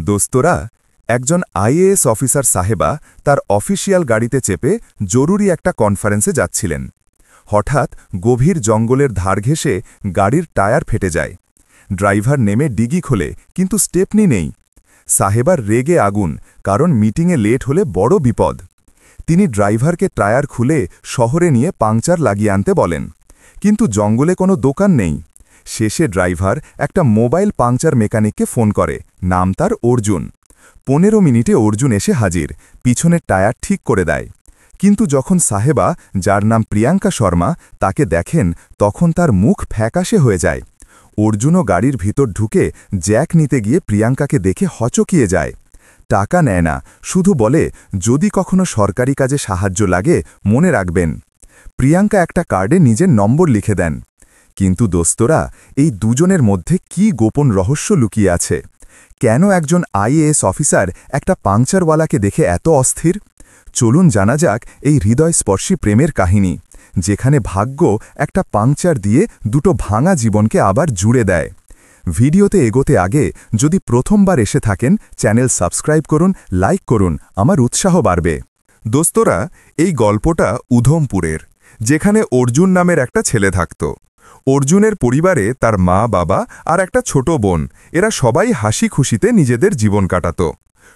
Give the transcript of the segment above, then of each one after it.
দোস্তরা, একজন IAS officer সাহেবা তার অফিসিয়াল গাড়িতে চেপে জরুরি একটা কনফারেন্সে যাচ্ছিলেন। হঠাৎ গভীর জঙ্গলের ধার ঘেঁষে গাড়ির টায়ার ফেটে যায়। ড্রাইভার নেমে ডিগি খোলে, কিন্তু স্টেপনি নেই। সাহেবার রেগে আগুন, কারণ মিটিংয়ে লেট হলে বড় বিপদ। তিনি ড্রাইভারকে টায়ার খুলে শহরে নিয়ে পাংচার লাগিয়ে আনতে বলেন, কিন্তু জঙ্গলে কোনো দোকান নেই। শেষে ড্রাইভার একটা মোবাইল পাংচার মেকানিককে ফোন করে, নাম তার অর্জুন। 15 মিনিটে অর্জুন এসে হাজির, পিছনের টায়ার ঠিক করে দেয়। কিন্তু যখন সাহেবা, যার নাম প্রিয়াঙ্কা শর্মা, তাকে দেখেন, তখন তার মুখ ফ্যাকাশে হয়ে যায়। অর্জুনও গাড়ির ভিতর ঢুকে জ্যাক নিতে গিয়ে প্রিয়াঙ্কাকে দেখে হচকিয়ে যায়। টাকা নেয় না, শুধু বলে, যদি কখনো সরকারি কাজে সাহায্য লাগে মনে রাখবেন। প্রিয়াঙ্কা একটা কার্ডে নিজের নম্বর লিখে দেন। কিন্তু দোস্তরা, এই দুজনের মধ্যে কি গোপন রহস্য লুকিয়ে আছে? কেন একজন আইএএস অফিসার একটা পাংচারওয়ালাকে দেখে এত অস্থির? চলুন জানা যাক এই হৃদয়স্পর্শী প্রেমের কাহিনী, যেখানে ভাগ্য একটা পাংচার দিয়ে দুটো ভাঙা জীবনকে আবার জুড়ে দেয়। ভিডিওতে এগোতে আগে যদি প্রথমবার এসে থাকেন, চ্যানেল সাবস্ক্রাইব করুন, লাইক করুন, আমার উৎসাহ বাড়বে। দোস্তরা, এই গল্পটা উধমপুরের, যেখানে অর্জুন নামের একটা ছেলে থাকত। অর্জুনের পরিবারে তার মা, বাবা আর একটা ছোট বোন, এরা সবাই হাসি খুশিতে নিজেদের জীবন কাটাত।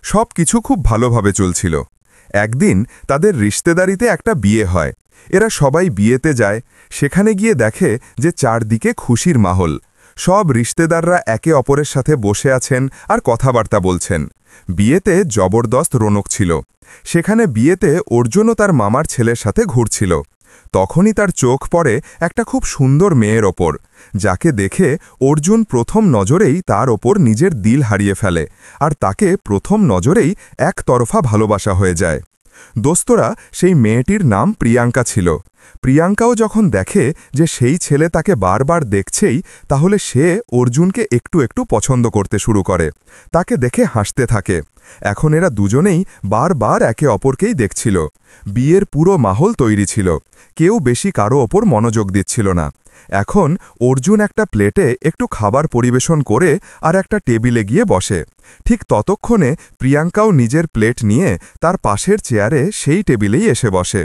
সব কিছু খুব ভালোভাবে চলছিল। একদিন তাদের রিশতেদারিতে একটা বিয়ে হয়। এরা সবাই বিয়েতে যায়। সেখানে গিয়ে দেখে যে চারদিকে খুশির মাহল। সব রিশতেদাররা একে অপরের সাথে বসে আছেন আর কথাবার্তা বলছেন। বিয়েতে জবরদস্ত রৌনক ছিল। সেখানে বিয়েতে অর্জুনও তার মামার ছেলের সাথে ঘুরছিল। তখনই তার চোখ পড়ে একটা খুব সুন্দর মেয়ের ওপর, যাকে দেখে অর্জুন প্রথম নজরেই তার ওপর নিজের দিল হারিয়ে ফেলে, আর তাকে প্রথম নজরেই একতরফা ভালোবাসা হয়ে যায়। দোস্তরা, সেই মেয়েটির নাম প্রিয়াঙ্কা ছিল। প্রিয়াঙ্কাও যখন দেখে যে সেই ছেলে তাকে বারবার দেখছেই, তাহলে সে অর্জুনকে একটু একটু পছন্দ করতে শুরু করে। তাকে দেখে হাসতে থাকে। এখন এরা দুজনেই বারবার একে অপরকেই দেখছিল। বিয়ের পুরো মাহল তৈরি ছিল। কেউ বেশি কারো ওপর মনোযোগ দিচ্ছিল না। এখন অর্জুন একটা প্লেটে একটু খাবার পরিবেশন করে আর একটা টেবিলে গিয়ে বসে। ঠিক ততক্ষণে প্রিয়াঙ্কাও নিজের প্লেট নিয়ে তার পাশের চেয়ারে সেই টেবিলেই এসে বসে।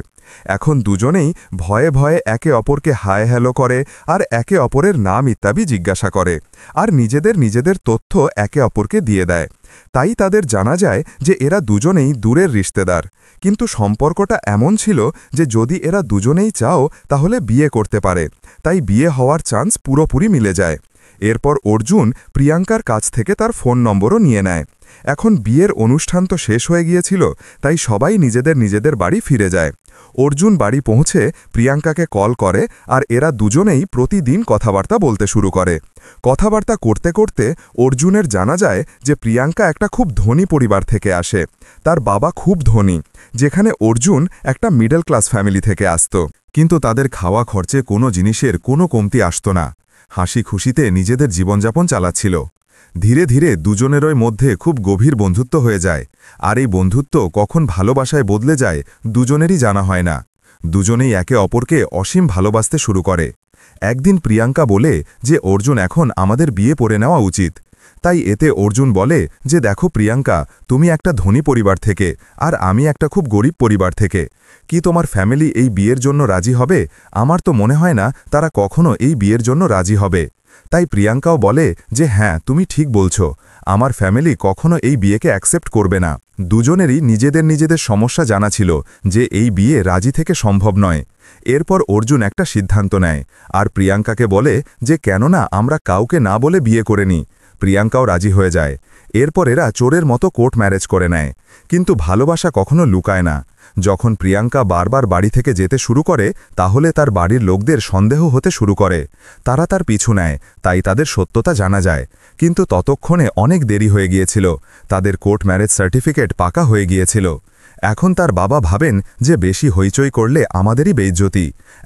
এখন দুজনেই ভয়ে ভয়ে একে অপরকে হায় হ্যালো করে আর একে অপরের নাম ইত্যাদি জিজ্ঞাসা করে, আর নিজেদের তথ্য একে অপরকে দিয়ে দেয়। তাই তাদের জানা যায় যে এরা দুজনেই দূরের রিশতেদার। কিন্তু সম্পর্কটা এমন ছিল যে যদি এরা দুজনেই চাও তাহলে বিয়ে করতে পারে। তাই বিয়ে হওয়ার চান্স পুরোপুরি মিলে যায়। এরপর অর্জুন প্রিয়াঙ্কার কাছ থেকে তার ফোন নম্বরও নিয়ে নেয়। এখন বিয়ের অনুষ্ঠান তো শেষ হয়ে গিয়েছিল, তাই সবাই নিজেদের বাড়ি ফিরে যায়। অর্জুন বাড়ি পৌঁছে প্রিয়াঙ্কাকে কল করে, আর এরা দুজনেই প্রতিদিন কথাবার্তা বলতে শুরু করে। কথাবার্তা করতে করতে অর্জুনের জানা যায় যে প্রিয়াঙ্কা একটা খুব ধনী পরিবার থেকে আসে। তার বাবা খুব ধনী, যেখানে অর্জুন একটা মিডল ক্লাস ফ্যামিলি থেকে আসত। কিন্তু তাদের খাওয়া খরচে কোনো জিনিসের কোনো কমতি আসত না। হাসি খুশিতে নিজেদের জীবনযাপন চালাচ্ছিল। ধীরে ধীরে দুজনেরই মধ্যে খুব গভীর বন্ধুত্ব হয়ে যায়। আর এই বন্ধুত্ব কখন ভালোবাসায় বদলে যায় দুজনেরই জানা হয় না। দুজনেই একে অপরকে অসীম ভালোবাসতে শুরু করে। একদিন প্রিয়াঙ্কা বলে যে অর্জুন, এখন আমাদের বিয়ে পড়ে নেওয়া উচিত। তাই এতে অর্জুন বলে যে দেখো প্রিয়াঙ্কা, তুমি একটা ধনী পরিবার থেকে আর আমি একটা খুব গরিব পরিবার থেকে। কি তোমার ফ্যামিলি এই বিয়ের জন্য রাজি হবে? আমার তো মনে হয় না তারা কখনো এই বিয়ের জন্য রাজি হবে। তাই প্রিয়াঙ্কাও বলে যে হ্যাঁ, তুমি ঠিক বলছো, আমার ফ্যামিলি কখনো এই বিয়েকে অ্যাকসেপ্ট করবে না। দুজনেরই নিজেদের সমস্যা জানা ছিল যে এই বিয়ে রাজি থেকে সম্ভব নয়। এরপর অর্জুন একটা সিদ্ধান্ত নেয় আর প্রিয়াঙ্কাকে বলে যে কেননা আমরা কাউকে না বলে বিয়ে করে নিই। প্রিয়াঙ্কাও রাজি হয়ে যায়। এরপর এরা চোরের মতো কোর্ট ম্যারেজ করে নেয়। কিন্তু ভালোবাসা কখনো লুকায় না। যখন প্রিয়াঙ্কা বারবার বাড়ি থেকে যেতে শুরু করে, তাহলে তার বাড়ির লোকদের সন্দেহ হতে শুরু করে। তারা তার পিছু নেয়, তাই তাদের সত্যতা জানা যায়। কিন্তু ততক্ষণে অনেক দেরি হয়ে গিয়েছিল। তাদের কোর্ট ম্যারেজ সার্টিফিকেট পাকা হয়ে গিয়েছিল। এখন তার বাবা ভাবেন যে বেশি হইচই করলে আমাদেরই বেইজ্জতি।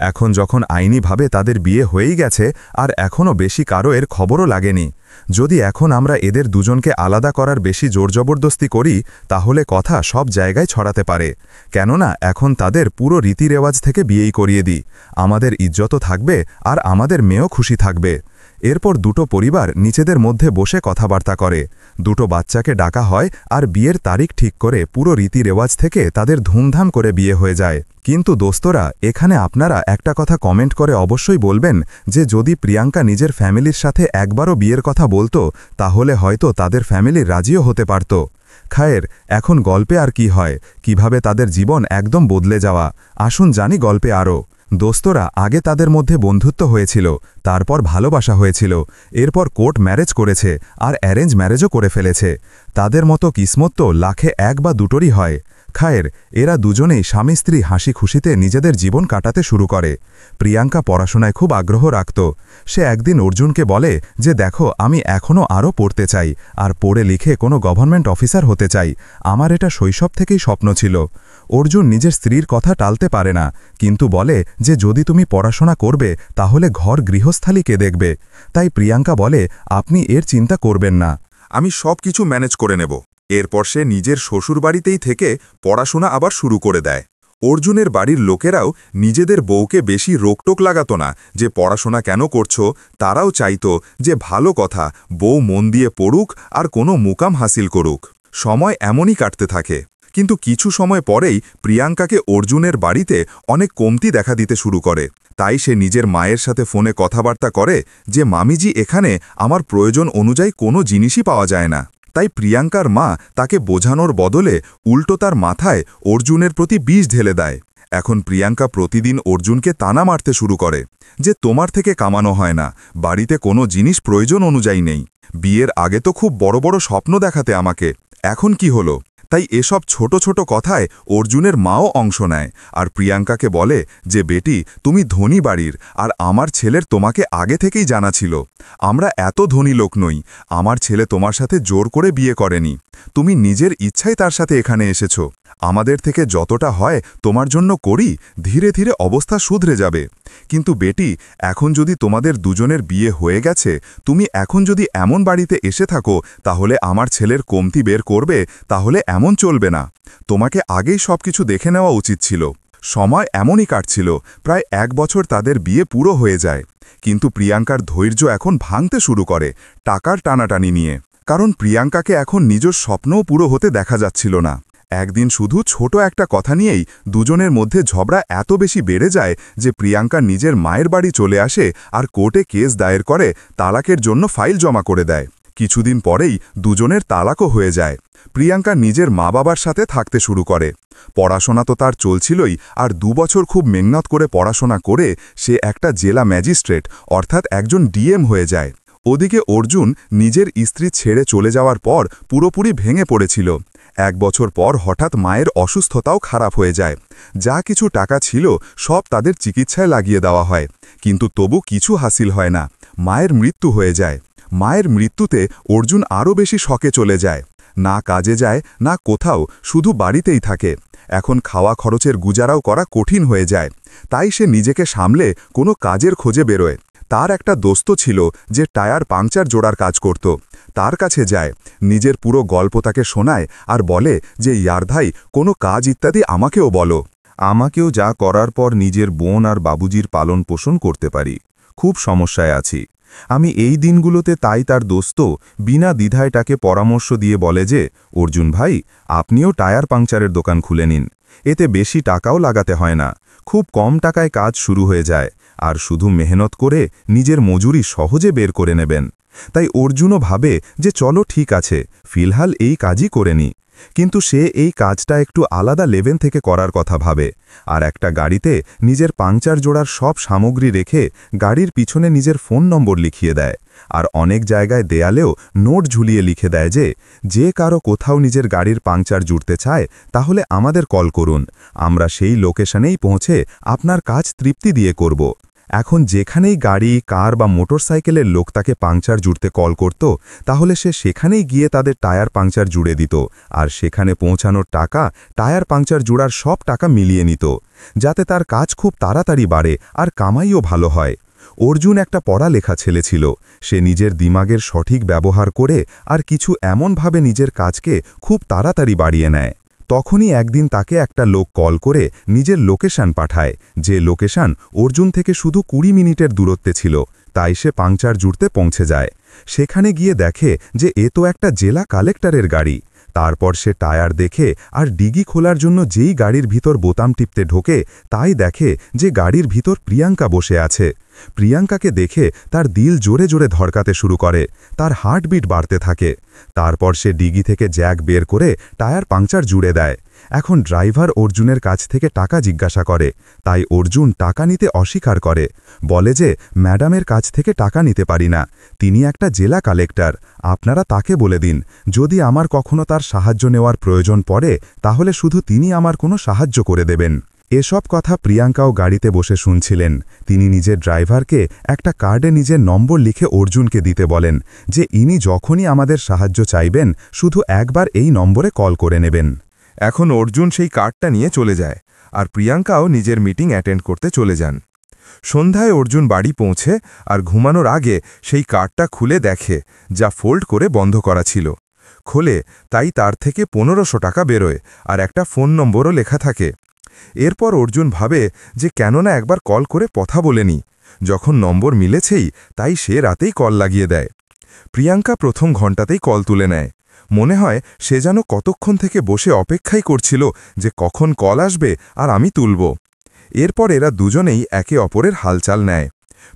এখন যখন আইনিভাবে তাদের বিয়ে হয়েই গেছে আর এখনও বেশি কারো এর খবরও লাগেনি। যদি এখন আমরা এদের দুজনকে আলাদা করার বেশি জোর জবরদস্তি করি, তাহলে কথা সব জায়গায় ছড়াতে পারে। কেননা এখন তাদের পুরো রীতিরেওয়াজ থেকে বিয়েই করিয়ে দিই। আমাদের ইজ্জতও থাকবে আর আমাদের মেয়েও খুশি থাকবে। এরপর দুটো পরিবার নিজেদের মধ্যে বসে কথাবার্তা করে, দুটো বাচ্চাকে ডাকা হয় আর বিয়ের তারিখ ঠিক করে পুরো রীতি রেওয়াজ থেকে তাদের ধুমধাম করে বিয়ে হয়ে যায়। কিন্তু দোস্তরা, এখানে আপনারা একটা কথা কমেন্ট করে অবশ্যই বলবেন যে যদি প্রিয়াঙ্কা নিজের ফ্যামিলির সাথে একবারও বিয়ের কথা বলতো তাহলে হয়তো তাদের ফ্যামিলি রাজিও হতে পারত। খায়ের, এখন গল্পে আর কি হয়, কিভাবে তাদের জীবন একদম বদলে যাওয়া, আসুন জানি গল্পে আরও। দোস্তরা, আগে তাদের মধ্যে বন্ধুত্ব হয়েছিল, তারপর ভালোবাসা হয়েছিল, এরপর কোর্ট ম্যারেজ করেছে আর অ্যারেঞ্জ ম্যারেজও করে ফেলেছে। তাদের মতো কিসমত তো লাখে এক বা দুটোরই হয়। খায়ের, এরা দুজনেই স্বামী স্ত্রী হাসি খুশিতে নিজেদের জীবন কাটাতে শুরু করে। প্রিয়াঙ্কা পড়াশোনায় খুব আগ্রহ রাখত। সে একদিন অর্জুনকে বলে যে দেখো, আমি এখনও আরও পড়তে চাই আর পড়ে লিখে কোনো গভর্নমেন্ট অফিসার হতে চাই, আমার এটা শৈশব থেকেই স্বপ্ন ছিল। অর্জুন নিজের স্ত্রীর কথা টালতে পারে না, কিন্তু বলে যে যদি তুমি পড়াশোনা করবে তাহলে ঘর গৃহস্থালী কে দেখবে। তাই প্রিয়াঙ্কা বলে, আপনি এর চিন্তা করবেন না, আমি সব কিছু ম্যানেজ করে নেব। এরপর সে নিজের শ্বশুরবাড়িতেই থেকে পড়াশোনা আবার শুরু করে দেয়। অর্জুনের বাড়ির লোকেরাও নিজেদের বউকে বেশি রোকটোক লাগাত না যে পড়াশোনা কেন করছো, তারাও চাইত যে ভালো কথা, বউ মন দিয়ে পড়ুক আর কোনো মুকাম হাসিল করুক। সময় এমনই কাটতে থাকে, কিন্তু কিছু সময় পরেই প্রিয়াঙ্কাকে অর্জুনের বাড়িতে অনেক কমতি দেখা দিতে শুরু করে। তাই সে নিজের মায়ের সাথে ফোনে কথাবার্তা করে যে মামিজি, এখানে আমার প্রয়োজন অনুযায়ী কোনো জিনিসই পাওয়া যায় না। তাই প্রিয়াঙ্কার মা তাকে বোঝানোর বদলে উল্টো তার মাথায় অর্জুনের প্রতি বিষ ঢেলে দেয়। এখন প্রিয়াঙ্কা প্রতিদিন অর্জুনকে তানা মারতে শুরু করে যে তোমার থেকে কামানো হয় না, বাড়িতে কোনো জিনিস প্রয়োজন অনুযায়ী নেই, বিয়ের আগে তো খুব বড় বড় স্বপ্ন দেখাতে আমাকে, এখন কি হলো। তাই এসব ছোট ছোট কথায় অর্জুনের মাও অংশ নেয় আর প্রিয়াঙ্কাকে বলে যে বেটি, তুমি ধনী বাড়ির আর আমার ছেলের তোমাকে আগে থেকেই জানা ছিল, আমরা এত ধনী লোক নই, আমার ছেলে তোমার সাথে জোর করে বিয়ে করেনি, তুমি নিজের ইচ্ছায় তার সাথে এখানে এসেছ, আমাদের থেকে যতটা হয় তোমার জন্য করি, ধীরে ধীরে অবস্থা শুধরে যাবে। কিন্তু বেটি, এখন যদি তোমাদের দুজনের বিয়ে হয়ে গেছে, তুমি এখন যদি এমন বাড়িতে এসে থাকো তাহলে আমার ছেলের কমতি বের করবে, তাহলে এমন চলবে না, তোমাকে আগেই সবকিছু দেখে নেওয়া উচিত ছিল। সময় এমনই কাটছিল, প্রায় 1 বছর তাদের বিয়ে পুরো হয়ে যায়। কিন্তু প্রিয়াঙ্কার ধৈর্য এখন ভাঙতে শুরু করে টাকার টানাটানি নিয়ে, কারণ প্রিয়াঙ্কাকে এখন নিজের স্বপ্নও পুরো হতে দেখা যাচ্ছিল না। একদিন শুধু ছোট একটা কথা নিয়েই দুজনের মধ্যে ঝগড়া এত বেশি বেড়ে যায় যে প্রিয়াঙ্কা নিজের মায়ের বাড়ি চলে আসে আর কোর্টে কেস দায়ের করে তালাকের জন্য ফাইল জমা করে দেয়। কিছুদিন পরেই দুজনের তালাকও হয়ে যায়। প্রিয়াঙ্কা নিজের মা বাবার সাথে থাকতে শুরু করে। পড়াশোনা তো তার চলছিলই, আর 2 বছর খুব মেহনত করে পড়াশোনা করে সে একটা জেলা ম্যাজিস্ট্রেট অর্থাৎ একজন ডিএম হয়ে যায়। ওদিকে অর্জুন নিজের স্ত্রী ছেড়ে চলে যাওয়ার পর পুরোপুরি ভেঙে পড়েছিল। 1 বছর পর হঠাৎ মায়ের অসুস্থতাও খারাপ হয়ে যায়। যা কিছু টাকা ছিল সব তাদের চিকিৎসায় লাগিয়ে দেওয়া হয়, কিন্তু তবু কিছু হাসিল হয় না। মায়ের মৃত্যু হয়ে যায়। মায়ের মৃত্যুতে অর্জুন আরও বেশি শকে চলে যায়। না কাজে যায় না কোথাও, শুধু বাড়িতেই থাকে। এখন খাওয়া খরচের গুজারাও করা কঠিন হয়ে যায়। তাই সে নিজেকে সামলে কোনো কাজের খোঁজে বেরোয়। তার একটা দোস্ত ছিল যে টায়ার পাংচার জোড়ার কাজ করত। তার কাছে যায়, নিজের পুরো গল্প তাকে শোনায় আর বলে যে ইয়ার ভাই, কোনো কাজ ইত্যাদি আমাকেও বলো, আমাকেও যা করার পর নিজের বোন আর বাবুজির পালন পোষণ করতে পারি। খুব সমস্যায় আছি আমি এই দিনগুলোতে। তাই তার দোস্ত বিনা দ্বিধায় তাকে পরামর্শ দিয়ে বলে যে অর্জুন ভাই, আপনিও টায়ার পাংচারের দোকান খুলে নিন, এতে বেশি টাকাও লাগাতে হয় না, খুব কম টাকায় কাজ শুরু হয়ে যায়, আর শুধু মেহনত করে নিজের মজুরি সহজে বের করে নেবেন। তাই অর্জুনও ভাবে যে চলো ঠিক আছে, ফিলহাল এই কাজই করে নি। কিন্তু সে এই কাজটা একটু আলাদা লেভেল থেকে করার কথা ভাবে, আর একটা গাড়িতে নিজের পাংচার জোড়ার সব সামগ্রী রেখে গাড়ির পিছনে নিজের ফোন নম্বর লিখিয়ে দেয়, আর অনেক জায়গায় দেয়ালেও নোট ঝুলিয়ে লিখে দেয় যে যে কারো কোথাও নিজের গাড়ির পাংচার জুড়তে চায় তাহলে আমাদের কল করুন, আমরা সেই লোকেশনেই পৌঁছে আপনার কাজ তৃপ্তি দিয়ে করব। এখন যেখানেই গাড়ি, কার বা মোটরসাইকেলের লোক তাকে পাংচার জুড়তে কল করত, তাহলে সে সেখানেই গিয়ে তাদের টায়ার পাংচার জুড়ে দিত, আর সেখানে পৌঁছানোর টাকা টায়ার পাংচার জুড়ার সব টাকা মিলিয়ে নিত, যাতে তার কাজ খুব তাড়াতাড়ি বাড়ে আর কামাইও ভালো হয়। অর্জুন একটা পড়ালেখা ছেলে ছিল। সে নিজের দিমাগের সঠিক ব্যবহার করে আর কিছু এমনভাবে নিজের কাজকে খুব তাড়াতাড়ি বাড়িয়ে নেয়। তখনই একদিন তাকে একটা লোক কল করে নিজের লোকেশন পাঠায়, যে লোকেশন অর্জুন থেকে শুধু 20 মিনিটের দূরত্বে ছিল। তাই সে পাংচার জুড়তে পৌঁছে যায়। সেখানে গিয়ে দেখে যে এ তো একটা জেলা কালেক্টরের গাড়ি। তারপর সে টায়ার দেখে আর ডিগি খোলার জন্য যেই গাড়ির ভিতর বোতাম টিপতে ঢোকে তাই দেখে যে গাড়ির ভিতর প্রিয়াঙ্কা বসে আছে। প্রিয়াঙ্কাকে দেখে তার দিল জোরে জোরে ধড়কাতে শুরু করে, তার হার্টবিট বাড়তে থাকে। তারপর সে ডিগি থেকে জ্যাক বের করে টায়ার পাংচার জুড়ে দেয়। এখন ড্রাইভার অর্জুনের কাছ থেকে টাকা জিজ্ঞাসা করে, তাই অর্জুন টাকা নিতে অস্বীকার করে, বলে যে ম্যাডামের কাছ থেকে টাকা নিতে পারি না, তিনি একটা জেলা কালেক্টর, আপনারা তাকে বলে দিন, যদি আমার কখনো তার সাহায্য নেওয়ার প্রয়োজন পড়ে তাহলে শুধু তিনি আমার কোনো সাহায্য করে দেবেন। এসব কথা প্রিয়াঙ্কাও গাড়িতে বসে শুনছিলেন। তিনি নিজের ড্রাইভারকে একটা কার্ডে নিজের নম্বর লিখে অর্জুনকে দিতে বলেন যে ইনি যখনই আমাদের সাহায্য চাইবেন শুধু একবার এই নম্বরে কল করে নেবেন। এখন অর্জুন সেই কার্ডটা নিয়ে চলে যায়, আর প্রিয়াঙ্কাও নিজের মিটিং অ্যাটেন্ড করতে চলে যান। সন্ধ্যায় অর্জুন বাড়ি পৌঁছে আর ঘুমানোর আগে সেই কার্ডটা খুলে দেখে, যা ফোল্ড করে বন্ধ করা ছিল। খোলে, তাই তার থেকে 1500 টাকা বেরোয় আর একটা ফোন নম্বরও লেখা থাকে। এরপর অর্জুন ভাবে যে কেননা একবার কল করে কথা বলেনি। যখন নম্বর মিলেছেই তাই সে রাতেই কল লাগিয়ে দেয়। প্রিয়াঙ্কা প্রথম ঘণ্টাতেই কল তুলে নেয়। মনে হয় সে যেন কতক্ষণ থেকে বসে অপেক্ষাই করছিল যে কখন কল আসবে আর আমি তুলব। এরপর এরা দুজনেই একে অপরের হালচাল নেয়।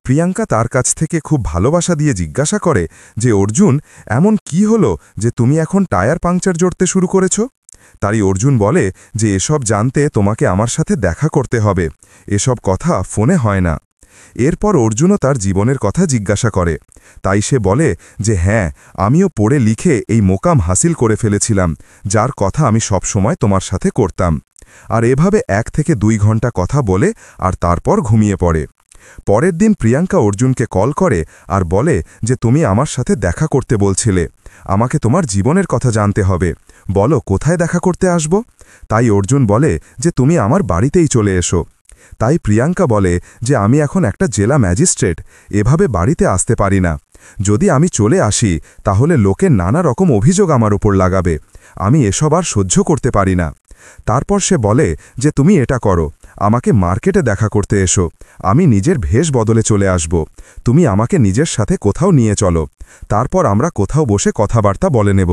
প্রিয়াঙ্কা তার কাছ থেকে খুব ভালোবাসা দিয়ে জিজ্ঞাসা করে যে অর্জুন, এমন কি হলো যে তুমি এখন টায়ার পাংচার জড়তে শুরু করেছ? তাই অর্জুন বলে যে এসব জানতে তোমাকে আমার সাথে দেখা করতে হবে, এসব কথা ফোনে হয় না। এরপর অর্জুনও তার জীবনের কথা জিজ্ঞাসা করে। তাই সে বলে যে হ্যাঁ, আমিও পড়ে লিখে এই মোকাম হাসিল করে ফেলেছিলাম, যার কথা আমি সব সময় তোমার সাথে করতাম। আর এভাবে 1 থেকে 2 ঘন্টা কথা বলে আর তারপর ঘুমিয়ে পড়ে। পরের দিন প্রিয়াঙ্কা অর্জুনকে কল করে আর বলে যে তুমি আমার সাথে দেখা করতে বলছিলে, আমাকে তোমার জীবনের কথা জানতে হবে, বলো কোথায় দেখা করতে আসব? তাই অর্জুন বলে যে তুমি আমার বাড়িতেই চলে এসো। তাই প্রিয়াঙ্কা বলে যে আমি এখন একটা জেলা ম্যাজিস্ট্রেট, এভাবে বাড়িতে আসতে পারি না। যদি আমি চলে আসি তাহলে লোকে নানা রকম অভিযোগ আমার উপর লাগাবে, আমি এসব আর সহ্য করতে পারি না। তারপর সে বলে যে তুমি এটা করো, আমাকে মার্কেটে দেখা করতে এসো, আমি নিজের ভেষ বদলে চলে আসব, তুমি আমাকে নিজের সাথে কোথাও নিয়ে চলো, তারপর আমরা কোথাও বসে কথাবার্তা বলে নেব।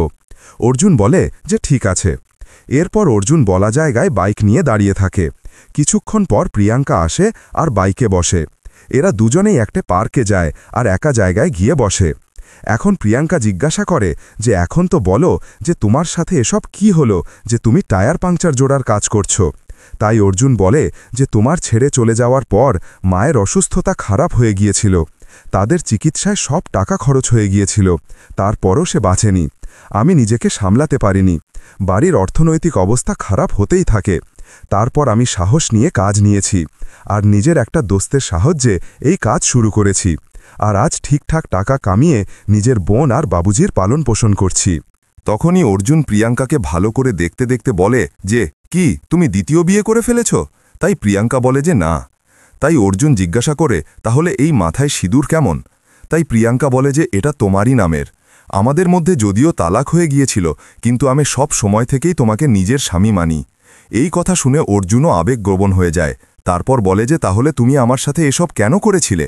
অর্জুন বলে যে ঠিক আছে। এরপর অর্জুন বলা জায়গায় বাইক নিয়ে দাঁড়িয়ে থাকে। কিছুক্ষণ পর প্রিয়াঙ্কা আসে আর বাইকে বসে। এরা দুজনেই একটা পার্কে যায় আর একা জায়গায় গিয়ে বসে। এখন প্রিয়াঙ্কা জিজ্ঞাসা করে যে এখন তো বলো যে তোমার সাথে এসব কি হলো যে তুমি টায়ার পাংচার জোড়ার কাজ করছো? তাই অর্জুন বলে যে তোমার ছেড়ে চলে যাওয়ার পর মায়ের অসুস্থতা খারাপ হয়ে গিয়েছিল, তাদের চিকিৎসায় সব টাকা খরচ হয়ে গিয়েছিল, তারপরও সে বাঁচেনি, আমি নিজেকে সামলাতে পারিনি, বাড়ির অর্থনৈতিক অবস্থা খারাপ হতেই থাকে। তারপর আমি সাহস নিয়ে কাজ নিয়েছি আর নিজের একটা দোস্তের সাহায্যে এই কাজ শুরু করেছি, আর আজ ঠিকঠাক টাকা কামিয়ে নিজের বোন আর বাবুজির পালন পোষণ করছি। তখনই অর্জুন প্রিয়াঙ্কাকে ভালো করে দেখতে দেখতে বলে যে কি তুমি দ্বিতীয় বিয়ে করে ফেলেছ? তাই প্রিয়াঙ্কা বলে যে না। তাই অর্জুন জিজ্ঞাসা করে তাহলে এই মাথায় সিঁদুর কেমন? তাই প্রিয়াঙ্কা বলে যে এটা তোমারই নামের, আমাদের মধ্যে যদিও তালাক হয়ে গিয়েছিল কিন্তু আমি সব সময় থেকেই তোমাকে নিজের স্বামী মানি। এই কথা শুনে অর্জুনও আবেগপ্রবণ হয়ে যায়। তারপর বলে যে তাহলে তুমি আমার সাথে এসব কেন করেছিলে?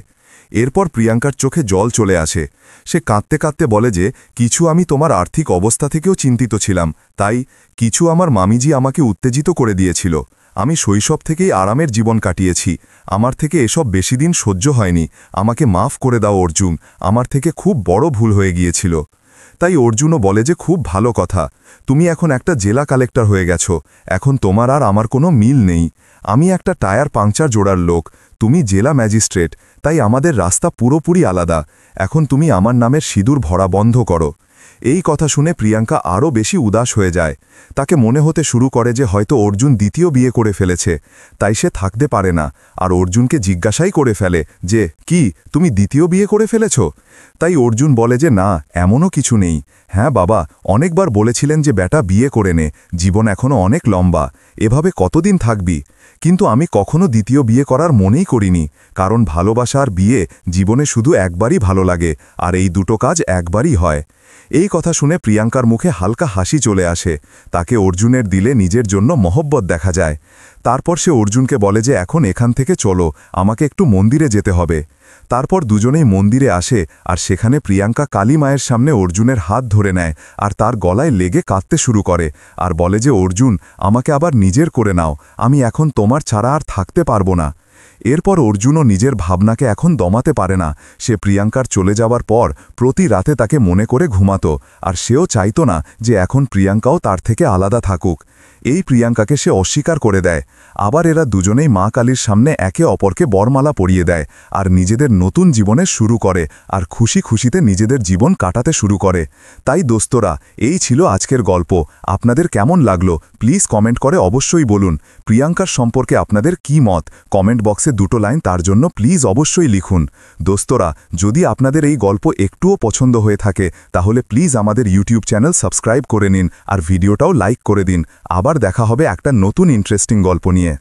এরপর প্রিয়াঙ্কার চোখে জল চলে আসে। সে কাঁদতে কাঁদতে বলে যে কিছু আমি তোমার আর্থিক অবস্থা থেকেও চিন্তিত ছিলাম, তাই কিছু আমার মামিজি আমাকে উত্তেজিত করে দিয়েছিল। আমি শৈশব থেকেই আরামের জীবন কাটিয়েছি, আমার থেকে এসব বেশি দিন সহ্য হয়নি, আমাকে মাফ করে দাও অর্জুন, আমার থেকে খুব বড় ভুল হয়ে গিয়েছিল। তাই অর্জুনও বলে যে খুব ভালো কথা, তুমি এখন একটা জেলা কালেক্টর হয়ে গেছো, এখন তোমার আর আমার কোনো মিল নেই, আমি একটা টায়ার পাংচার জোড়ার লোক, তুমি জেলা ম্যাজিস্ট্রেট, তাই আমাদের রাস্তা পুরোপুরি আলাদা, এখন তুমি আমার নামের সিঁদুর ভরা বন্ধ করো। এই কথা শুনে প্রিয়াঙ্কা আরও বেশি উদাস হয়ে যায়। তাকে মনে হতে শুরু করে যে হয়তো অর্জুন দ্বিতীয় বিয়ে করে ফেলেছে, তাই সে থাকতে পারে না আর অর্জুনকে জিজ্ঞাসাই করে ফেলে যে কি তুমি দ্বিতীয় বিয়ে করে ফেলেছ? তাই অর্জুন বলে যে না, এমনও কিছু নেই, হ্যাঁ বাবা অনেকবার বলেছিলেন যে বেটা বিয়ে করে নে, জীবন এখনও অনেক লম্বা, এভাবে কতদিন থাকবি, কিন্তু আমি কখনো দ্বিতীয় বিয়ে করার মনেই করিনি, কারণ ভালোবাসা আর বিয়ে জীবনে শুধু একবারই ভালো লাগে, আর এই দুটো কাজ একবারই হয়। এই কথা শুনে প্রিয়াঙ্কার মুখে হালকা হাসি চলে আসে, তাকে অর্জুনের দিলে নিজের জন্য মহব্বত দেখা যায়। তারপর সে অর্জুনকে বলে যে এখন এখান থেকে চলো, আমাকে একটু মন্দিরে যেতে হবে। তারপর দুজনেই মন্দিরে আসে আর সেখানে প্রিয়াঙ্কা কালী মায়ের সামনে অর্জুনের হাত ধরে নেয় আর তার গলায় লেগে কাঁদতে শুরু করে আর বলে যে অর্জুন আমাকে আবার নিজের করে নাও, আমি এখন তোমার ছাড়া আর থাকতে পারবো না। এরপর অর্জুনও নিজের ভাবনাকে এখন দমাতে পারে না। সে প্রিয়াঙ্কার চলে যাওয়ার পর প্রতি রাতে তাকে মনে করে ঘুমাতো আর সেও চাইতো না যে এখন প্রিয়াঙ্কাও তার থেকে আলাদা থাকুক। এই প্রিয়াঙ্কাকে সে অস্বীকার করে দেয়। আবার এরা দুজনেই মা কালীর সামনে একে অপরকে বরমালা পরিয়ে দেয় আর নিজেদের নতুন জীবনের শুরু করে আর খুশি খুশিতে নিজেদের জীবন কাটাতে শুরু করে। তাই দোস্তরা, এই ছিল আজকের গল্প। আপনাদের কেমন লাগলো প্লিজ কমেন্ট করে অবশ্যই বলুন। প্রিয়াঙ্কার সম্পর্কে আপনাদের কি মত কমেন্ট বক্সে দুটো লাইন তার জন্য প্লিজ অবশ্যই লিখুন। দোস্তরা, যদি আপনাদের এই গল্প একটুও পছন্দ হয়ে থাকে তাহলে প্লিজ আমাদের ইউটিউব চ্যানেল সাবস্ক্রাইব করে নিন আর ভিডিওটাও লাইক করে দিন। আবার দেখা হবে একটা নতুন ইন্টারেস্টিং গল্প নিয়ে।